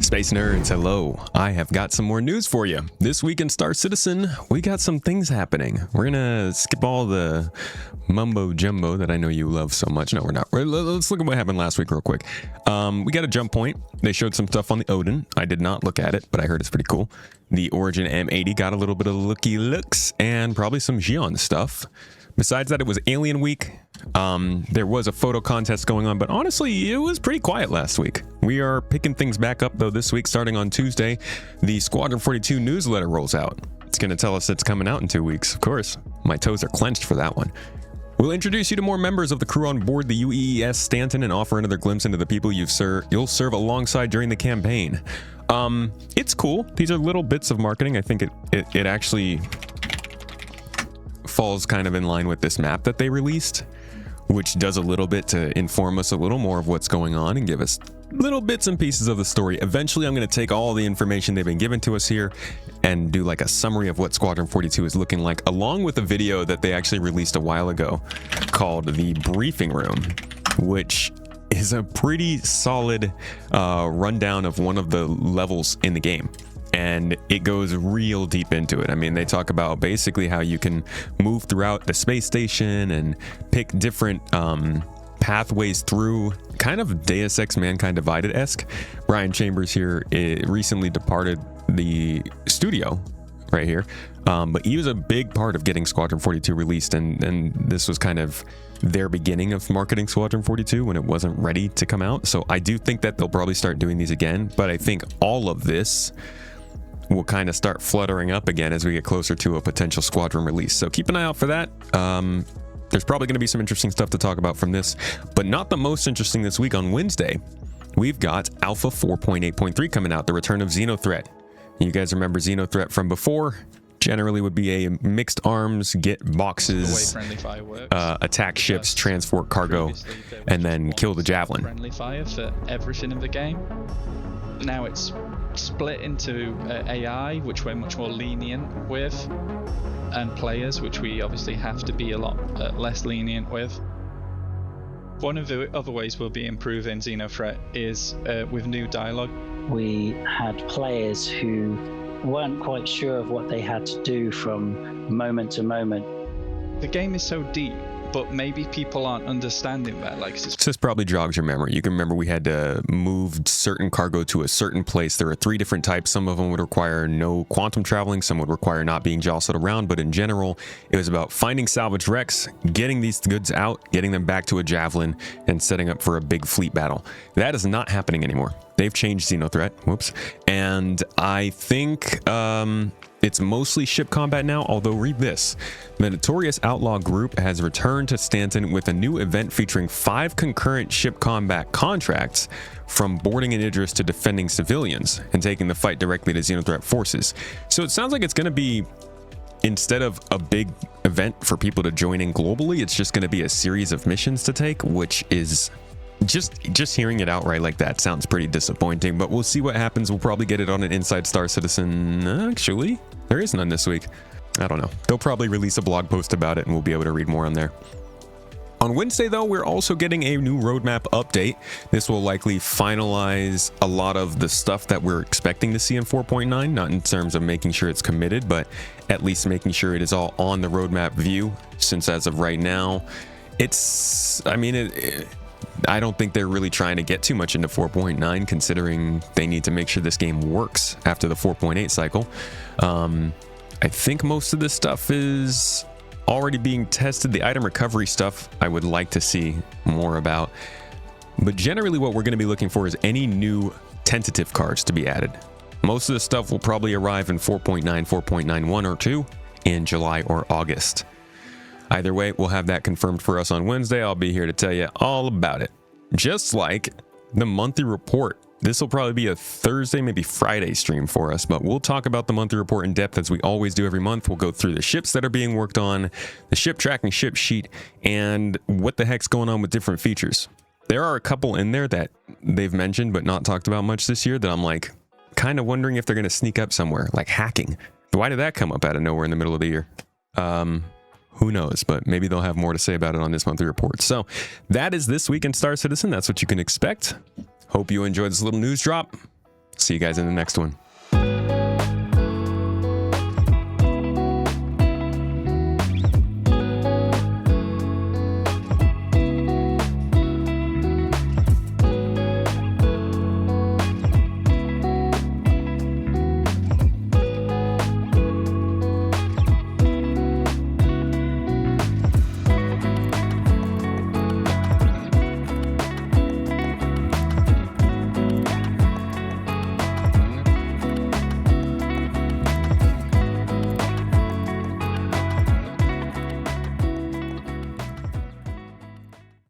Space Nerds, hello. I have got some more news for you. This week in Star Citizen, we got some things happening. We're gonna skip all the mumbo jumbo that I know you love so much. No, we're not. Let's look at what happened last week real quick. We got a jump point. They showed some stuff on the Odin. I did not look at it, but I heard it's pretty cool. The Origin M80 got a little bit of looky looks and probably some Xion stuff. Besides that, it was Alien Week. There was a photo contest going on, but honestly, it was pretty quiet last week. We are picking things back up, though, this week. Starting on Tuesday, the Squadron 42 newsletter rolls out. It's going to tell us it's coming out in 2 weeks. Of course, my toes are clenched for that one. We'll introduce you to more members of the crew on board the UES Stanton and offer another glimpse into the people you'll serve alongside during the campaign. It's cool. These are little bits of marketing. I think it actually falls kind of in line with this map that they released, which does a little bit to inform us a little more of what's going on and give us little bits and pieces of the story. Eventually, I'm going to take all the information they've been given to us here and do like a summary of what Squadron 42 is looking like, along with a video that they actually released a while ago called The Briefing Room, which is a pretty solid rundown of one of the levels in the game. And it goes real deep into it. I mean, they talk about basically how you can move throughout the space station and pick different pathways through, kind of Deus Ex Mankind Divided-esque. Brian Chambers here recently departed the studio right here, but he was a big part of getting Squadron 42 released, and this was kind of their beginning of marketing Squadron 42 when it wasn't ready to come out. So I do think that they'll probably start doing these again, but I think all of this will kind of start fluttering up again as we get closer to a potential Squadron release. So keep an eye out for that. There's probably going to be some interesting stuff to talk about from this, but not the most interesting this week. On Wednesday, we've got Alpha 4.8.3 coming out, the return of Xenothreat. You guys remember Xenothreat from before? Generally would be a mixed arms, get boxes, attack ships, transport cargo, and then kill the Javelin. Friendly fire for everything in the game. Now it's split into AI, which we're much more lenient with, and players, which we obviously have to be a lot less lenient with. One of the other ways we'll be improving Xenothreat is with new dialogue. We had players who weren't quite sure of what they had to do from moment to moment. The game is so deep, but maybe people aren't understanding that. Like, this probably jogs your memory. You can remember we had to move certain cargo to a certain place. There are 3 different types. Some of them would require no quantum traveling. Some would require not being jostled around. But in general, it was about finding salvaged wrecks, getting these goods out, getting them back to a Javelin, and setting up for a big fleet battle. That is not happening anymore. They've changed Xenothreat. Whoops. And I think it's mostly ship combat now, although read this. The Notorious Outlaw Group has returned to Stanton with a new event featuring 5 concurrent ship combat contracts, from boarding an Idris to defending civilians and taking the fight directly to Xenothreat forces. So it sounds like it's going to be, instead of a big event for people to join in globally, it's just going to be a series of missions to take, which is just hearing it outright like that sounds pretty disappointing, but we'll see what happens. We'll probably get it on an Inside Star Citizen. Actually, there is none this week. I don't know. They'll probably release a blog post about it and we'll be able to read more on there. On Wednesday, though, we're also getting a new roadmap update. This will likely finalize a lot of the stuff that we're expecting to see in 4.9, not in terms of making sure it's committed, but at least making sure it is all on the roadmap view, since as of right now, I don't think they're really trying to get too much into 4.9, considering they need to make sure this game works after the 4.8 cycle. I think most of this stuff is already being tested. The item recovery stuff I would like to see more about. But generally what we're going to be looking for is any new tentative cards to be added. Most of the stuff will probably arrive in 4.9, 4.91 or 2 in July or August. Either way, we'll have that confirmed for us on Wednesday. I'll be here to tell you all about it. Just like the monthly report. This will probably be a Thursday, maybe Friday stream for us, but we'll talk about the monthly report in depth as we always do every month. We'll go through the ships that are being worked on, the ship tracking ship sheet, and what the heck's going on with different features. There are a couple in there that they've mentioned but not talked about much this year that I'm like kind of wondering if they're going to sneak up somewhere, like hacking. Why did that come up out of nowhere in the middle of the year? Who knows, but maybe they'll have more to say about it on this monthly report. So that is this week in Star Citizen. That's what you can expect. Hope you enjoyed this little news drop. See you guys in the next one.